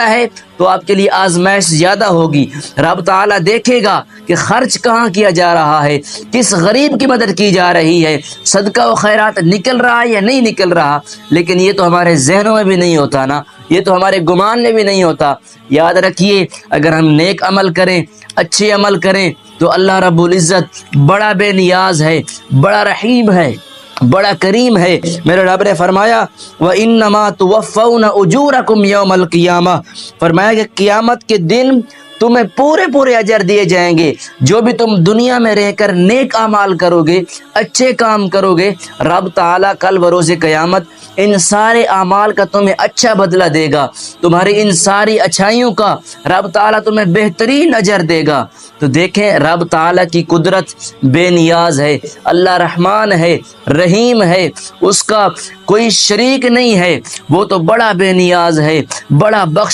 ہے تو آپ کے لیے آزمائش زیادہ ہوگی۔ رب تعالیٰ دیکھے گا کہ خرچ کہاں کیا جا رہا ہے، کس غریب کی مدد کی جا رہی ہے، صدقہ و خیرات نکل رہا ہے یا نہیں نکل رہا۔ لیکن یہ تو ہمارے ذہنوں میں بھی نہیں ہوتا نا، یہ تو ہمارے گمان میں بھی نہیں ہوتا۔ یاد رکھیے، اگر ہم نیک عمل کریں، اچھے عمل کریں تو اللہ رب العزت بڑا بے نیاز ہے، بڑا رحیم ہے، بڑا کریم ہے۔ میرے رب نے فرمایا وَإِنَّمَا تُوَفَّوْنَ أُجُورَكُمْ يَوْمَ الْقِيَامَةِ، فرمایا کہ قیامت کے دن تمہیں پورے اجر دیے جائیں گے۔ جو بھی تم دنیا میں رہ کر نیک اعمال کرو گے، اچھے کام کرو گے، رب تعالیٰ کل بروز قیامت ان سارے اعمال کا تمہیں اچھا بدلہ دے گا۔ تمہاری ان ساری اچھائیوں کا رب تعالیٰ تمہیں بہترین اجر دے گا۔ تو دیکھیں رب تعالیٰ کی قدرت بے نیاز ہے، اللہ رحمان ہے، رحیم ہے، اس کا کوئی شریک نہیں ہے، وہ تو بڑا بے نیاز ہے، بڑا بخش